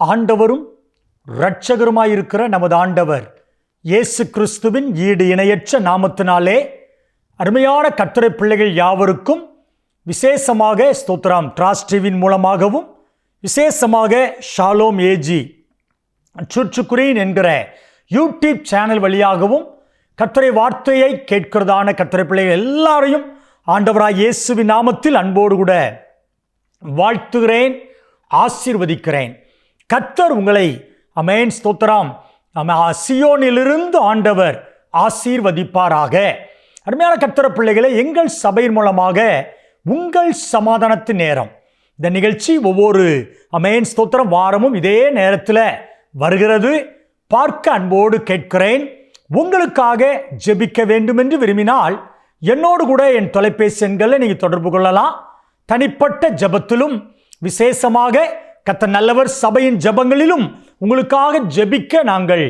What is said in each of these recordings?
ஆண்டவரும் இரட்சகருமாயிருக்கிற நமது ஆண்டவர் இயேசு கிறிஸ்துவின் ஈடு இணையற்ற நாமத்தினாலே அருமையான கர்த்தருடைய பிள்ளைகள் யாவருக்கும் விசேஷமாக ஸ்தோத்திரம் டிராஸ் டிவியின் மூலமாகவும் விசேஷமாக ஷாலோம் ஏஜி சுற்றுக்குரீன் என்கிற யூடியூப் சேனல் வழியாகவும் கர்த்தருடைய வார்த்தையை கேட்கிறதான கர்த்தருடைய பிள்ளைகள் எல்லாரையும் ஆண்டவராய் இயேசுவின் நாமத்தில் அன்போடு கூட வாழ்த்துகிறேன், ஆசீர்வதிக்கிறேன். கர்த்தர் உங்களை அமேன் ஸ்தோத்திரம் சியோனிலிருந்து ஆண்டவர் ஆசீர்வதிப்பாராக. அருமையான கர்த்தருடைய பிள்ளைகளை, எங்கள் சபையின் மூலமாக உங்கள் சமாதானத்தின் நேரம் இந்த நிகழ்ச்சி ஒவ்வொரு அமேன் ஸ்தோத்திரம் வாரமும் இதே நேரத்தில் வருகிறது. பார்க்க அன்போடு கேட்கிறேன். உங்களுக்காக ஜெபிக்க வேண்டும் என்று விரும்பினால் என்னோடு கூட என் தொலைபேசி எண்களை நீங்கள் தொடர்பு கொள்ளலாம். தனிப்பட்ட ஜெபத்திலும் விசேஷமாக கர்த்தர் நல்லவர் சபையின் ஜெபங்களிலும் உங்களுக்காக ஜெபிக்க நாங்கள்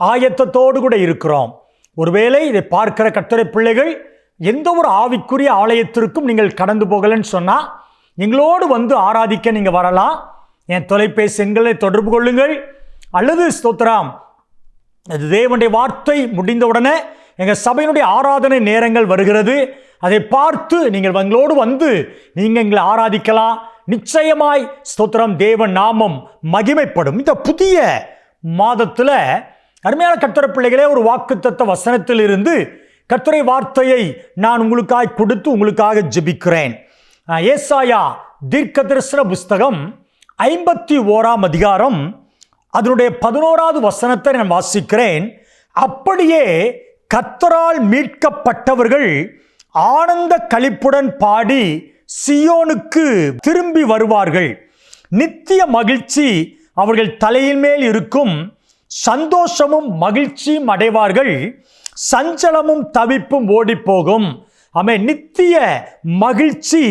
ஆயத்தத்தோடு கூட இருக்கிறோம். ஒருவேளை இதை பார்க்கிற கர்த்தருடைய பிள்ளைகள் எந்த ஒரு ஆவிக்குரிய ஆலயத்திற்கும் நீங்கள் கடந்து போகலன்னு சொன்னால் எங்களோடு வந்து ஆராதிக்க நீங்கள் வரலாம். என் தொலைபேசி எண்களை தொடர்பு கொள்ளுங்கள். அல்லது ஸ்தோத்திரம் தேவனுடைய வார்த்தை முடிந்தவுடனே எங்கள் சபையினுடைய ஆராதனை நேரங்கள் வருகிறது. அதை பார்த்து நீங்கள் எங்களோடு வந்து நீங்கள் எங்களை ஆராதிக்கலாம். நிச்சயமாய் ஸ்தோத்திரம் தேவ நாமம் மகிமைப்படும். இந்த புதிய மாதத்தில் அருமையான கர்த்தருடைய பிள்ளைகளே, ஒரு வாக்குத்தத்த வசனத்தில் இருந்து கர்த்தருடைய வார்த்தையை நான் உங்களுக்காக கொடுத்து உங்களுக்காக ஜெபிக்கிறேன். ஏசாயா தீர்க்கதரிசன புஸ்தகம் 51ஆம் அதிகாரம் அதனுடைய 11வது வசனத்தை நான் வாசிக்கிறேன். அப்படியே கர்த்தரால் மீட்கப்பட்டவர்கள் ஆனந்த களிப்புடன் பாடி சியோனுக்கு திரும்பி வருவார்கள். நித்திய மகிழ்ச்சி அவர்கள் தலையின் மேல் இருக்கும். சந்தோஷமும் மகிழ்ச்சியும் அடைவார்கள். சஞ்சலமும் தவிப்பும் ஓடிப்போகும். ஆமென். நித்திய மகிழ்ச்சி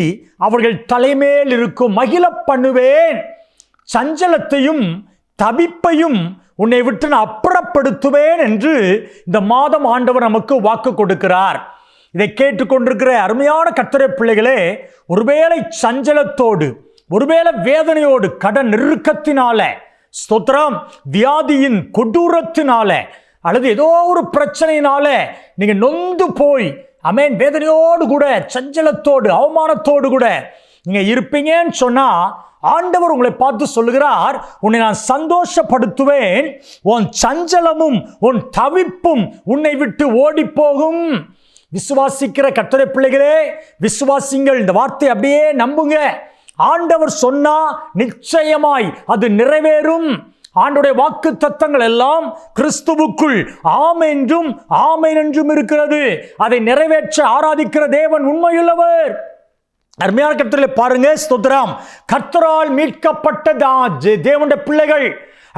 அவர்கள் தலைமேல் இருக்கும். மகிழ பண்ணுவேன். சஞ்சலத்தையும் தவிப்பையும் உன்னை விட்டு நான் அப்புறப்படுத்துவேன் என்று இந்த மாதம் ஆண்டவர் நமக்கு வாக்கு கொடுக்கிறார். இதை கேட்டுக்கொண்டிருக்கிற அருமையான கர்த்தருடைய பிள்ளைகளே, ஒருவேளை சஞ்சலத்தோடு, ஒருவேளை வேதனையோடு, கடன் நெருக்கத்தினால, ஸ்தோத்திரம் வியாதியின் கொடூரத்தினால, அல்லது ஏதோ ஒரு பிரச்சனையினால நீங்க நொந்து போய் அமேன் வேதனையோடு கூட சஞ்சலத்தோடு அவமானத்தோடு கூட நீங்க இருப்பீங்கன்னு சொன்னா ஆண்டவர் உங்களை பார்த்து சொல்லுகிறார், உன்னை நான் சந்தோஷப்படுத்துவேன். உன் சஞ்சலமும் உன் தவிப்பும் உன்னை விட்டு ஓடி போகும். விசுவாசிக்கிற கர்த்தருடைய பிள்ளைகளே, விசுவாசிங்கள். இந்த வார்த்தை அப்படியே நம்புங்க. ஆண்டவர் சொன்னா நிச்சயமாய் அது நிறைவேறும். ஆண்டவருடைய வாக்கு தத்தங்கள் எல்லாம் கிறிஸ்துவுக்குள் ஆமென் என்றும் ஆமென் என்றும் இருக்கிறது. அதை நிறைவேற்ற ஆராதிக்கிற தேவன் உண்மையுள்ளவர். அருமையான கர்த்தரை பாருங்க, ஸ்தோத்திரம். கர்த்தரால் மீட்கப்பட்ட தேவனுடைய பிள்ளைகள்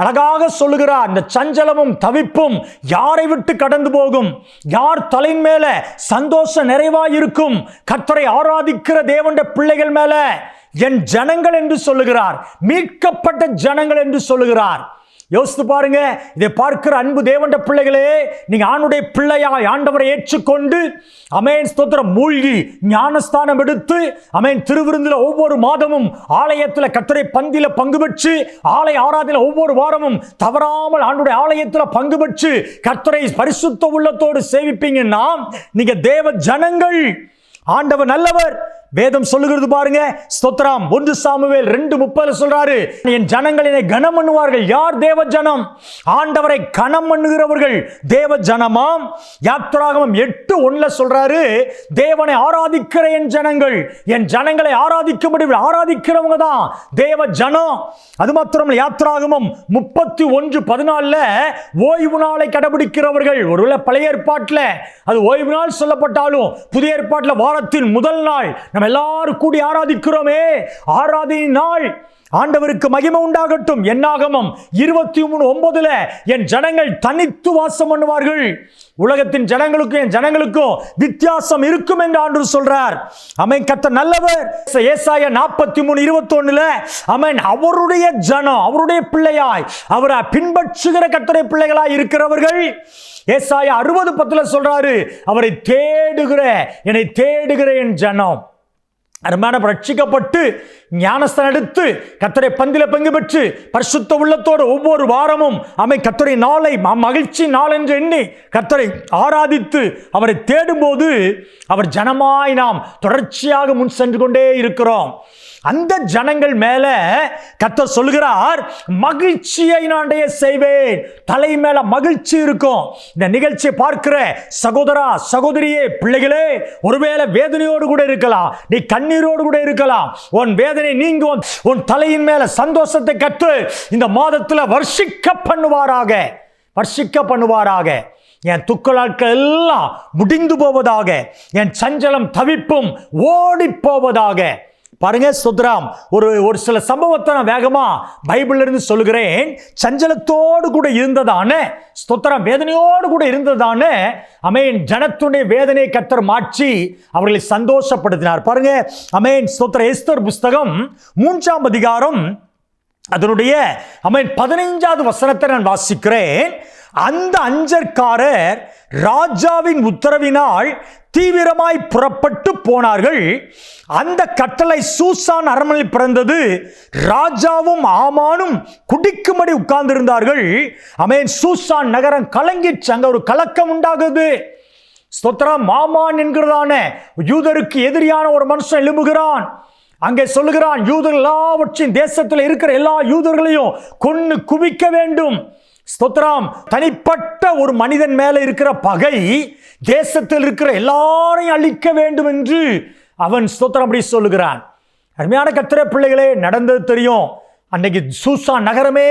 அழகாக சொல்லுகிறார், இந்த சஞ்சலமும் தவிப்பும் யாரை விட்டு கடந்து போகும்? யார் தலையின் மேல சந்தோஷ நிறைவாய் இருக்கும்? கர்த்தரை ஆராதிக்கிற தேவனுடைய பிள்ளைகள் மேல என் ஜனங்கள் என்று சொல்லுகிறார். மீட்கப்பட்ட ஜனங்கள் என்று சொல்லுகிறார். யோசித்து பாருங்க. இதை பார்க்கிற அன்பு தேவனுடைய பிள்ளைகளே, நீங்க ஆண்டுடைய பிள்ளையாய் ஆண்டவரை ஏற்றுக்கொண்டு அமேன் ஸ்தோத்திரம் மூழ்கி ஞானஸ்தானம் எடுத்து அமேன் திருவிருந்தில் ஒவ்வொரு மாதமும் ஆலயத்தில் கர்த்தரை பந்தியில பங்கு பெற்று ஆலய ஆராதனையில் ஒவ்வொரு வாரமும் தவறாமல் ஆண்டுடைய ஆலயத்தில் பங்கு பெற்று கர்த்தரை பரிசுத்த உள்ளத்தோடு சேவிப்பீங்கன்னா நீங்க தேவ ஜனங்கள். ஆண்டவர் நல்லவர். வேதம் சொல்லுகிறது பாருங்க, ஸ்தோத்திரம் 1 சாமுவேல் 2:30 சொல்றாரு, என் ஜனங்கள் என்னை கனம் பண்ணுவார்கள். யார் தேவ ஜனம்? ஆண்டவரை கனம் பண்ணுகிறவர்கள் தேவ ஜனமாம். யாத்திராகமம் 8:1 சொல்றாரு, தேவனை ஆராதிக்கிற என் ஜனங்கள், என் ஜனங்களை ஆராதிக்கும்படி ஆராதிக்கிறவங்க தான் தேவ ஜனம். அது மாத்திரம் யாத்திராகமம் 31:14 ஓய்வு நாளை கடைபிடிக்கிறவர்கள். ஒருவேளை பழைய ஏற்பாட்டில் அது ஓய்வு நாள் சொல்லப்பட்டாலும் புதிய ஏற்பாட்டில் வாரத்தின் முதல் நாள் நம்ம எல்லாரும் கூடி ஆராதிக்கிறோமே, ஆராதனை நாள். ஆண்டவருக்கு மகிமை உண்டாகட்டும். என்னாகமம் 23:9 என் ஜனங்கள் தனித்து வாசம் பண்ணுவார்கள். உலகத்தின் ஜனங்களுக்கும் என் ஜனங்களுக்கும் வித்தியாசம் இருக்கும் என்று ஆண்டவர் சொல்றார். ஆமென். கர்த்தர் நல்லவர். ஏசாயா 43:21 ஆமென். அவருடைய ஜனம், அவருடைய பிள்ளையாய் அவரை பின்பற்றுகிற கர்த்தருடைய பிள்ளைகளாய் இருக்கிறவர்கள். ஏசாயா 60:10 சொல்றாரு, அவரை தேடுகிற, என்னை தேடுகிற என் ஜனம். அருமையான ரட்சிக்கப்பட்டு ஞானஸ்தானம் எடுத்து கர்த்தருடைய பந்தில பங்கு பெற்று பரிசுத்த உள்ளத்தோடு ஒவ்வொரு வாரமும் கர்த்தருடைய நாளை மகிழ்ச்சி நாள் என்று எண்ணி கர்த்தரை ஆராதித்து அவரை தேடும்போது அவர் ஜனமாய் நாம் தொடர்ச்சியாக முன் சென்று கொண்டே இருக்கிறோம். அந்த ஜனங்கள் மேல கர்த்தர் சொல்கிறார், மகிழ்ச்சியை நான் செய்வேன். தலை மேல மகிழ்ச்சி இருக்கும். இந்த நிகழ்ச்சியை பார்க்கிற சகோதரா சகோதரியே பிள்ளைகளே, ஒருவேளை வேதனையோடு கூட இருக்கலாம், நீ கண்ணீரோடு கூட இருக்கலாம். உன் வேதனை நீங்கும். உன் தலையின் மேல சந்தோஷத்தை கர்த்தர் இந்த மாதத்துல வர்ஷிக்க பண்ணுவாராக. என் துக்க நாட்கள் எல்லாம் முடிந்து போவதாக. என் சஞ்சலம் தவிப்பும் ஓடி போவதாக. பாருங்க, ஸ்தோத்திரம். ஒரு சில சம்பவத்தை நான் வேகமா பைபிள்ல இருந்து சொல்லுகிறேன். சஞ்சலத்தோடு கூட இருந்ததான, ஸ்தோத்திரம், வேதனையோடு கூட இருந்ததான ஜனத்துடைய வேதனையை கர்த்தர் மாற்றி அவர்களை சந்தோஷப்படுத்தினார். பாருங்க, ஸ்தோத்திரம். எஸ்தர் புஸ்தகம் 3ஆம் அதிகாரம் அதனுடைய 15வது வசனத்தை நான் வாசிக்கிறேன். அந்த அஞ்சற்காரர் ராஜாவின் உத்தரவினால் தீவிரமாய் புறப்பட்டு போனார்கள். அந்த கட்டளை சூசான் அரண்மனையில் பிறந்தது. ராஜாவும் ஆமானும் குடிக்கும்படி உட்கார்ந்திருந்தார்கள். சூசான் நகரம் கலங்கிச்சு. அங்க ஒரு கலக்கம் உண்டாகுது. ஸ்தோத்திரம். ஆமான் என்கிறதான யூதருக்கு எதிரியான ஒரு மனுஷன் எழும்புகிறான். அங்கே சொல்லுகிறான், யூதர்கள் எல்லாவற்றையும், தேசத்தில் இருக்கிற எல்லா யூதர்களையும் கொன்னு குவிக்க வேண்டும். ஸ்தோத்திரம். தனிப்பட்ட ஒரு மனிதன் மேல இருக்கிற பகை தேசத்தில் இருக்கிற எல்லாரையும் அழிக்க வேண்டும் என்று அவன் ஸ்தோத்திரம் அப்படி சொல்லுகிறான். அருமையான கர்த்தருடைய பிள்ளைகளே, நடந்தது தெரியும். அன்னைக்கு சூசான் நகரமே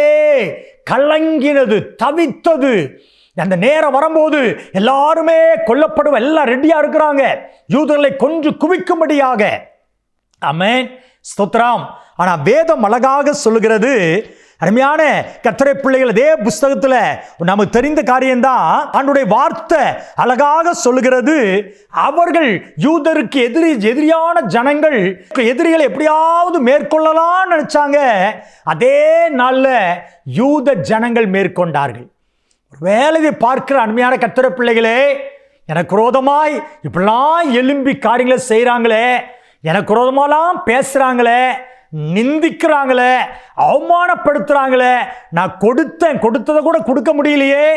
கலங்கினது, தவித்தது. அந்த நேரம் வரும்போது எல்லாருமே கொல்லப்படுவ, எல்லாம் ரெடியா இருக்கிறாங்க யூதர்களை கொன்று குவிக்கும்படியாக. ஆமென், ஸ்தோத்திரம். ஆனா வேதம் அழகாக சொல்லுகிறது, அருமையான கர்த்தருடைய பிள்ளைகள், அதே புஸ்தகத்துல நமக்கு தெரிந்த காரியம்தான். ஆண்டவருடைய வார்த்தை அழகாக சொல்லுகிறது, அவர்கள் யூதருக்கு எதிரியான ஜனங்கள் எதிரிகளை எப்படியாவது மேற்கொள்ளலாம் நினைச்சாங்க. அதே நாள்ல யூத ஜனங்கள் மேற்கொண்டார்கள். வேலையை பார்க்கிற அருமையான கர்த்தருடைய பிள்ளைகளே, எனக்கு விரோதமாய் இப்படிலாம் எழும்பி காரியங்களை செய்யறாங்களே, எனக்கு விரோதமாலாம் பேசுறாங்களே, நிந்திக்கிறாங்களே, அவமானப்படுத்துறாங்களே, நான் கொடுத்ததை கூட கொடுக்க முடியலையே,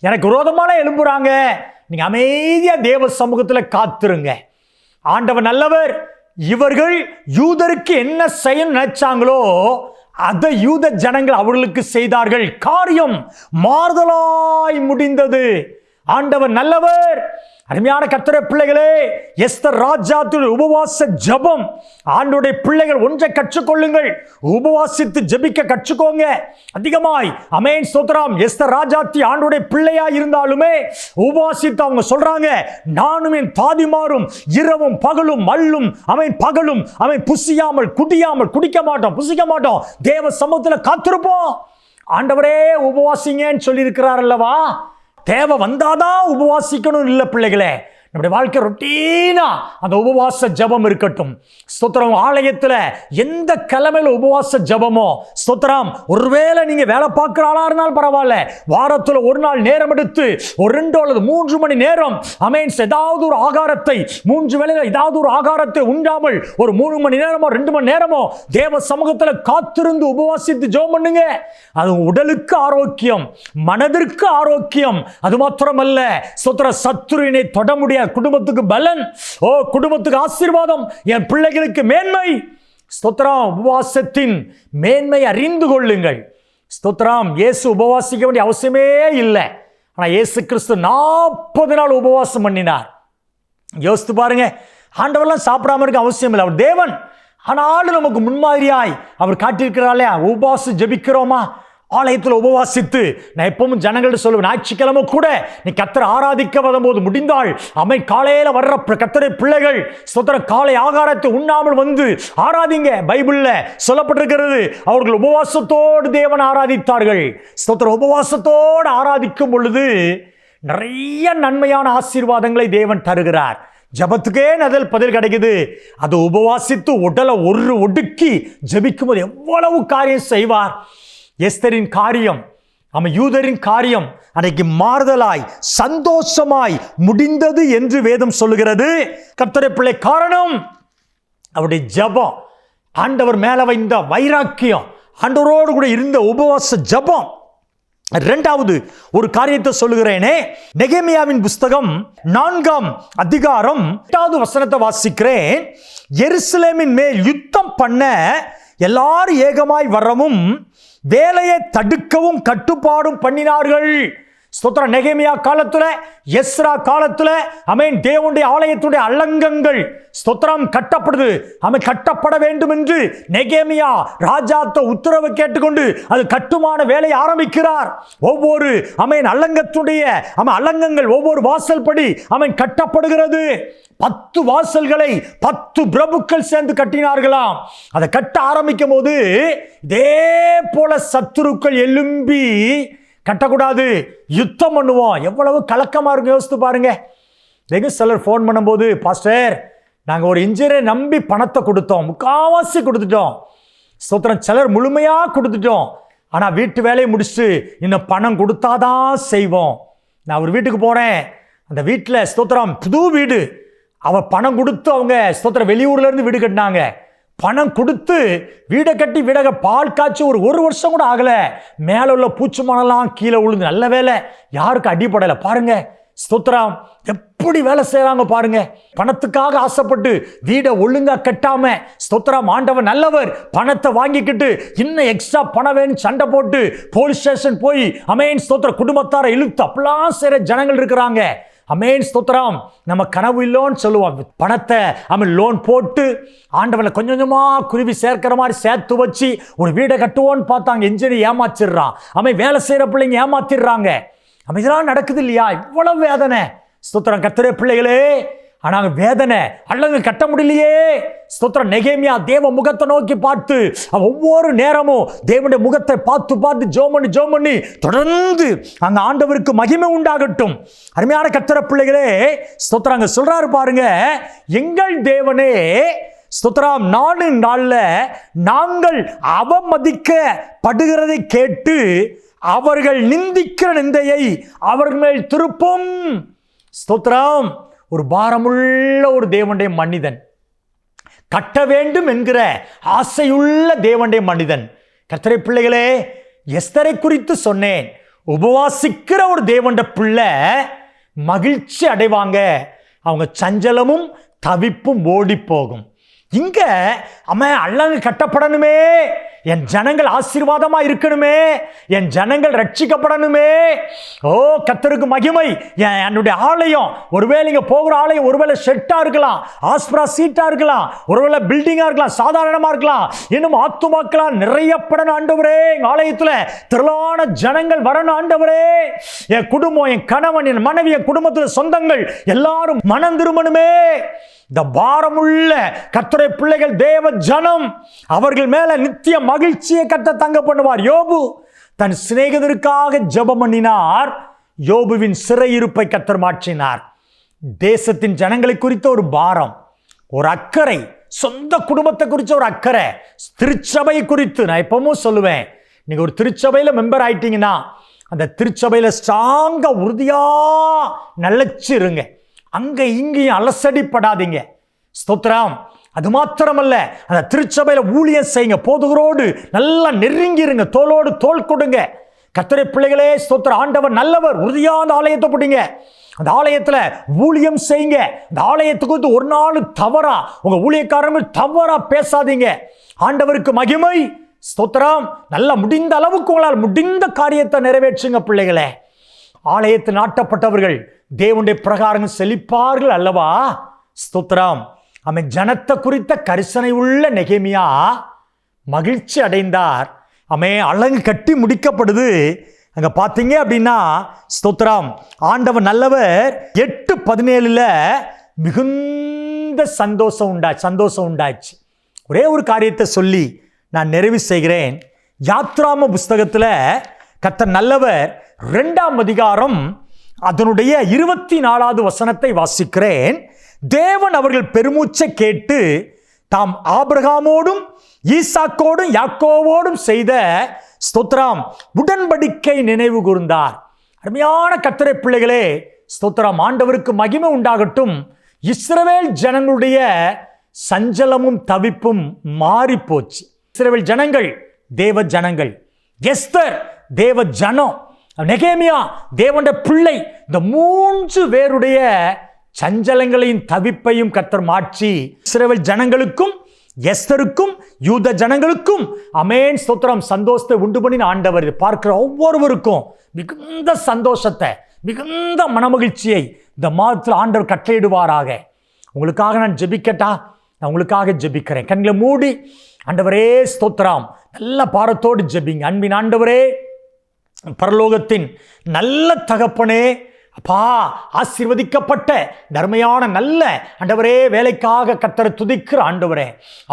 எனக்கு விரோதமான எழும்புறாங்க. நீங்க அமைதியா தேவ சமூகத்தில் காத்துருங்க. ஆண்டவர் நல்லவர். இவர்கள் யூதருக்கு என்ன செய்ய நினைச்சாங்களோ அதை யூத ஜனங்கள் அவர்களுக்கு செய்தார்கள். காரியம் மாறுதலாய் முடிந்தது. ஆண்டவர் நல்லவர். அருமையான கர்த்தருடைய பிள்ளைகளே, எஸ்தர் ராஜாத்தின் உபவாச ஜெபம். ஆண்டவருடைய பிள்ளைகள் ஒன்றை கற்றுக்கொள்ளுங்கள், உபவாசித்து ஜெபிக்க கற்றுக்கோங்க அதிகமாய். ஆமென், ஸ்தோத்திரம். எஸ்தர் ராஜாத்தி ஆண்டவருடைய பிள்ளையா இருந்தாலுமே உபவாசித்து அவங்க சொல்றாங்க, நானும் என் தாதிமாரும் இரவும் பகலும் மல்லும் பகலும் புசியாமல் குடியாமல் குடிக்க மாட்டோம், புசிக்க மாட்டோம், தேவ சமூகத்தில் காத்திருப்போம். ஆண்டவரே உபவாசிங்கன்னு சொல்லி இருக்கிறார் அல்லவா. தேவை வந்தாதான் உபவாசிக்கணும் இல்லை பிள்ளைகளே. நம்முடைய வாழ்க்கை ரொட்டீனா அந்த உபவாச ஜபம் இருக்கட்டும். ஸ்தோத்திரம். ஆலயத்தில் எந்த கிழமையில உபவாச ஜபமோ, ஸ்தோத்திரம். ஒருவேளை நீங்க வேலை பார்க்கிற ஆளா இருந்தாலும் பரவாயில்ல, வாரத்தில் ஒரு நாள் நேரம் எடுத்து ஒரு 2 அல்லது 3 மணி நேரம் ஏதாவது ஒரு ஆகாரத்தை, 3 வேளையில ஏதாவது ஒரு ஆகாரத்தை உண்டாமல் ஒரு 3 மணி நேரமோ 2 மணி நேரமோ தேவ சமூகத்தில் காத்திருந்து உபவாசித்து ஜெபம் பண்ணுங்க. அது உடலுக்கு ஆரோக்கியம், மனதிற்கு ஆரோக்கியம். அது மாத்திரமல்ல, ஸ்தோத்திர, சத்துருவினை தொட முடியாது. குடும்பத்துக்கு பலன், குடும்பத்துக்கு ஆசீர்வாதம், என் பிள்ளைகளுக்கு மேன்மை. ஸ்தோத்திரம். உபவாசத்தின் மேன்மை அறிந்து கொள்ளுங்கள். ஸ்தோத்திரம். இயேசு உபவாசிக்க வேண்டிய அவசியமே இல்லை. ஆனா இயேசு கிறிஸ்து 40 நாள் உபவாசம் பண்ணினார். யோசித்து பாருங்க. ஆண்டவர்லாம் சாப்பிடாம இருக்க அவசியம் இல்லை, அவர் தேவன். ஆனாலும் நமக்கு முன்மாதிரியாய் அவர் காட்டியிருக்கிறாரே. உபவாசம் ஜெபிக்கிறோமா? ஆலயத்தில் உபவாசித்து, நான் எப்பவும் ஜனங்கள்ட்ட சொல்லுவேன், ஞாயிற்றுக்கிழமை கூட நீ கர்த்தரை ஆராதிக்க வரும்போது முடிந்தால் காலையில வர்ற கர்த்தரை பிள்ளைகள் ஸ்தோத்திரம் காலை ஆகாரத்தை உண்ணாமல் வந்து ஆராதிங்க. பைபிள்ல சொல்லப்பட்டிருக்கிறது, அவர்கள் உபவாசத்தோடு தேவன் ஆராதித்தார்கள். ஸ்தோத்திரம். உபவாசத்தோடு ஆராதிக்கும் பொழுது நிறைய நன்மையான ஆசீர்வாதங்களை தேவன் தருகிறார். ஜபத்துக்கே பதில் கிடைக்குது. அது உபவாசித்து உடலை ஒடுக்கி ஜபிக்கும் போது எவ்வளவு காரியம் செய்வார். எஸ்தரின் காரியம், யூதரின் காரியம் அன்றைக்கு மாறுதலாய் சந்தோஷமாய் முடிந்தது என்று வேதம் சொல்லுகிறது. கர்த்தருடைய பிள்ளை, காரணம் அவருடைய ஜெபம், ஆண்டவர் மேல வைந்த வைராக்கியம், ஆண்டவரோடு கூட இருந்த உபவாச ஜெபம். இரண்டாவது ஒரு காரியத்தை சொல்லுகிறேனே, நெகேமியாவின் புஸ்தகம் 4ஆம் அதிகாரம் 8வது வசனத்தை வாசிக்கிறேன். எருசலேமின் மேல் யுத்தம் பண்ண எல்லாரும் ஏகமாய் வரவும் வேலையை தடுக்கவும் கட்டுப்பாடும் பண்ணினார்கள். ஸ்தோத்திரம். நெகேமியா காலத்துல, எஸ்ரா காலத்துல ஆமென், தேவனுடைய ஆலயத்துடைய அல்லங்கங்கள் ஸ்தோத்திரம் கட்டப்படுது. ஆமென், கட்டப்பட வேண்டும் என்று நெகேமியா ராஜாத்த உத்தரவு கேட்டுக்கொண்டு அது கட்டுமான வேலையை ஆரம்பிக்கிறார். ஒவ்வொரு ஆமென் அல்லங்கத்துடைய அல்லங்கங்கள் ஒவ்வொரு வாசல் படி ஆமென் கட்டப்படுகிறது. 10 வாசல்களை 10 பிரபுக்கள் சேர்ந்து கட்டினார்களாம். அதை கட்ட ஆரம்பிக்கும் போது இதே போல சத்துருக்கள் எழும்பி கட்டக்கூடாது, யுத்தம் பண்ணுவோம். எவ்வளவு கலக்கமா இருக்கு யோசித்து பாருங்க. சிலர் ஃபோன் பண்ணும்போது, பாஸ்டர் நாங்கள் ஒரு இன்ஜினியரை நம்பி பணத்தை கொடுத்தோம், முக்காவாசி கொடுத்துட்டோம், ஸ்தோத்திரம், சிலர் முழுமையா கொடுத்துட்டோம், ஆனா வீட்டு வேலையை முடிச்சுட்டு இன்னும் பணம் கொடுத்தாதான் செய்வோம். நான் ஒரு வீட்டுக்கு போறேன், அந்த வீட்டில் ஸ்தோத்திரம் புது வீடு, அவர் பணம் கொடுத்து அவங்க ஸ்தோத்திரம் வெளியூர்ல இருந்து வீடு கட்டினாங்க. பணம் கொடுத்து வீடை கட்டி வீடக பால் காய்ச்சி ஒரு வருஷம் கூட ஆகல, மேல உள்ள பூச்சி மணலாம் கீழே விழுந்து, நல்ல வேலை யாருக்கு அடிப்படலை. பாருங்க ஸ்தோத்திரம் எப்படி வேலை செய்யறாங்க பாருங்க. பணத்துக்காக ஆசைப்பட்டு வீடை ஒழுங்கா கட்டாம ஸ்தோத்திரம், ஆண்டவர் நல்லவர், பணத்தை வாங்கிக்கிட்டு இன்னும் எக்ஸ்ட்ரா பணம் வேணும் சண்டை போட்டு போலீஸ் ஸ்டேஷன் போய் அமேன் ஸ்தோத்திர குடும்பத்தாரை இழுத்து அப்படிலாம் செய்யற ஜனங்கள் இருக்கிறாங்க. அமேன் ஸ்தோத்திரம். நம்ம கனவு இல்லோன்னு சொல்லுவோம், பணத்தை அவன் லோன் போட்டு ஆண்டவனை கொஞ்சம் கொஞ்சமா குருவி சேர்க்கிற மாதிரி சேர்த்து வச்சு ஒரு வீடை கட்டுவோன்னு பார்த்தாங்க, என்ஜினியர் ஏமாச்சிடுறான், அவன் வேலை செய்யற பிள்ளைங்க ஏமாத்திடுறாங்க. இதெல்லாம் நடக்குது இல்லையா? இவ்வளவு வேதனை. ஸ்தோத்திரம் கர்த்தரே பிள்ளைகளே, ஆனா வேதனை அல்லங்க கட்ட முடியலையே. ஸ்தோத்திரம். நெகேமியா தேவ முகத்தை நோக்கி பார்த்து ஒவ்வொரு நேரமும் தேவனுடைய முகத்தை பார்த்து பார்த்து ஜெபம் பண்ணி தொடர்ந்து அந்த ஆண்டவருக்கு மகிமை உண்டாகட்டும். அருமையான கர்த்தரே பிள்ளைகளே, ஸ்தோத்திரம் அங்க சொல்றாரு பாருங்க, எங்கள் தேவனே ஸ்தோத்திரம், நாள்ல நாங்கள் அவமதிக்கப்படுகிறதை கேட்டு அவர்கள் நிந்திக்கிற நிந்தையை அவர்கள் மேல் திருப்பும். ஸ்தோத்திரம். ஒரு பாரமுள்ள ஒரு தேவனுடைய மனிதன், கட்ட வேண்டும் என்கிற ஆசையுள்ள தேவனுடைய மனிதன். கர்த்தரே பிள்ளைகளே, எஸ்தரை குறித்து சொன்னேன், உபவாசிக்கிற ஒரு தேவனுடைய பிள்ளை மகிழ்ச்சி அடைவாங்க, அவங்க சஞ்சலமும் தவிப்பும் ஓடி போகும். இங்க அம்மா அல்லங்க கட்டப்படணுமே, என் ஜனங்கள் ஆசீர்வாதமா இருக்கணுமே, என் ஜனங்கள் ரட்சிக்கப்படணுமே. ஓ கர்த்தருக்கு மகிமை. என்னுடைய ஆலயம், ஒருவேளை இங்க போகிற ஆலயம் ஒருவேளை ஷெட்டா இருக்கலாம், ஆஸ்பிரா சீட்டா இருக்கலாம், ஒருவேளை பில்டிங்கா இருக்கலாம், சாதாரணமா இருக்கலாம், இன்னும் ஆத்துமாக்கலாம் நிறையப்படணும் ஆண்டவரே. எங்க ஆலயத்துல திரளான ஜனங்கள் வரணும் ஆண்டவரே. என் குடும்பம், என் கணவன், என் மனைவி, என் குடும்பத்துல சொந்தங்கள் எல்லாரும் மனம் திரும்பணுமே. இந்த பாரமுள்ள கர்த்தருடைய பிள்ளைகள் தேவ ஜனம், அவர்கள் மேல நித்திய மகிழ்ச்சியை கர்த்தர் தங்க பண்ணுவார். யோபு தன் சிநேகிதருக்காக ஜெபம் பண்ணினார், யோபுவின் சிறையிருப்பை கர்த்தர் மாற்றினார். தேசத்தின் ஜனங்களை குறித்த ஒரு பாரம், ஒரு அக்கறை, சொந்த குடும்பத்தை குறித்த ஒரு அக்கறை, திருச்சபை குறித்து நான் எப்பவும் சொல்லுவேன், நீங்க ஒரு திருச்சபையில மெம்பர் ஆயிட்டீங்கன்னா அந்த திருச்சபையில ஸ்ட்ராங்கா உறுதியா நிலைச்சு இருங்க, அங்க இங்கேயும் அலசடிப்படாதீங்க. ஸ்தோத்திரம். அது மாத்திரமல்ல, அந்த திருச்சபையில ஊழியம் செய்யுங்க, போதுகரோடு நல்லா நெருங்கி இருங்க, தோளோடு தோள் கொடுங்க. கர்த்தருடைய பிள்ளைகளே ஸ்தோத்திரம், ஆண்டவர் நல்லவர், உறுதியான ஆலயத்தை போட்டீங்க, அந்த ஆலயத்துல ஊழியம் செய்யுங்க. அந்த ஆலயத்துக்கு வந்து ஒரு நாள் தவறா உங்க ஊழியக்காரங்க தவறா பேசாதீங்க. ஆண்டவருக்கு மகிமை. ஸ்தோத்திரம். நல்லா முடிந்த அளவுக்கு உங்களால் முடிந்த காரியத்தை நிறைவேற்றுங்க பிள்ளைகளே. ஆலயத்தில் நாட்டப்பட்டவர்கள் தேவனுடைய பிரகாரம் செழிப்பார்கள் அல்லவா? ஸ்தோத்திரம். அவன் ஜனத்தை குறித்த கரிசனை உள்ள நெகேமியா மகிழ்ச்சி அடைந்தார். அவன் அலங்கு கட்டி முடிக்கப்படுது. அங்க பார்த்தீங்க அப்படின்னா ஸ்தோத்திரம், ஆண்டவர் நல்லவர். 8:17 மிகுந்த சந்தோஷம் உண்டாச்சு. ஒரே ஒரு காரியத்தை சொல்லி நான் நிறைவு செய்கிறேன். யாத்ராம புஸ்தகத்துல கர்த்தர் நல்லவர் 2ஆம் அதிகாரம் அதனுடைய 24வது வசனத்தை வாசிக்கிறேன். தேவன் அவர்கள் பெருமூச்சை கேட்டு தாம் ஆபிரகாமோடும் ஈசாக்கோடும் யாக்கோவோடும் செய்த ஸ்தோத்திரம் உடன்படிக்கை நினைவு கூர்ந்தார். அருமையான கர்த்தருடைய பிள்ளைகளே, ஸ்தோத்திரம், ஆண்டவருக்கு மகிமை உண்டாகட்டும். இஸ்ரவேல் ஜனங்களுடைய சஞ்சலமும் தவிப்பும் மாறி போச்சு. இஸ்ரவேல் ஜனங்கள் தேவ ஜனங்கள், எஸ்தர் தேவ ஜனம், நெகேமியா தேவனுடைய பிள்ளை. இந்த 3 பேருடைய சஞ்சலங்களையும் தவிப்பையும் கர்த்தர் மாற்றி இஸ்ரவேல் ஜனங்களுக்கும் எஸ்தருக்கும் யூத ஜனங்களுக்கும் அமேன் ஸ்தோத்திரம் சந்தோஷத்தை உண்டு பண்ணின ஆண்டவர் பார்க்கிற ஒவ்வொருவருக்கும் மிகுந்த சந்தோஷத்தை, மிகுந்த மனமகிழ்ச்சியை இந்த மாதத்தில் ஆண்டவர் கட்டளையிடுவாராக. உங்களுக்காக நான் ஜெபிக்கட்டா? நான் உங்களுக்காக ஜெபிக்கிறேன். கண்களை மூடி ஆண்டவரே ஸ்தோத்திரம் நல்ல பாரத்தோடு ஜெபிங்க. அன்பின் ஆண்டவரே, பரலோகத்தின் நல்ல தகப்பனே, அப்பா, ஆசீர்வதிக்கப்பட்ட தர்மையான நல்ல ஆண்டவரே, வேலைக்காக கர்த்தரை துதிக்கிற ஆண்டவரே,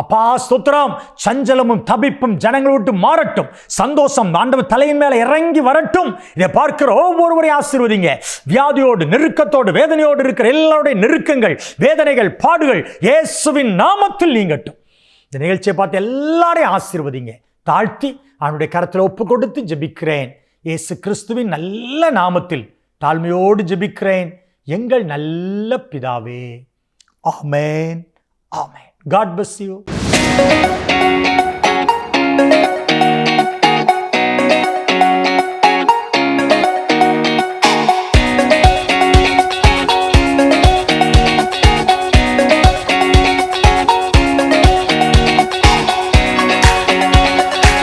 அப்பா ஸ்தோத்திரம். சஞ்சலமும் தபிப்பும் ஜனங்களை விட்டு மாறட்டும், சந்தோஷம் ஆண்டவர் தலையின் மேல இறங்கி வரட்டும். இதை பார்க்கிற ஒவ்வொருவரையும் ஆசீர்வதிங்க. வியாதியோடு, நெருக்கத்தோடு, வேதனையோடு இருக்கிற எல்லாருடைய நெருக்கங்கள், வேதனைகள், பாடுகள் இயேசுவின் நாமத்தில் நீங்கட்டும். இந்த நிகழ்ச்சியை பார்த்து எல்லாரையும் ஆசீர்வதிங்க. தாழ்த்தி அவனுடைய கரத்தில் ஒப்பு கொடுத்து ஜெபிக்கிறேன். இயேசு கிறிஸ்துவின் நல்ல நாமத்தில் தாழ்மையோடு ஜெபிக்கிறேன் எங்கள் நல்ல பிதாவே. ஆமென், ஆமென். God bless you.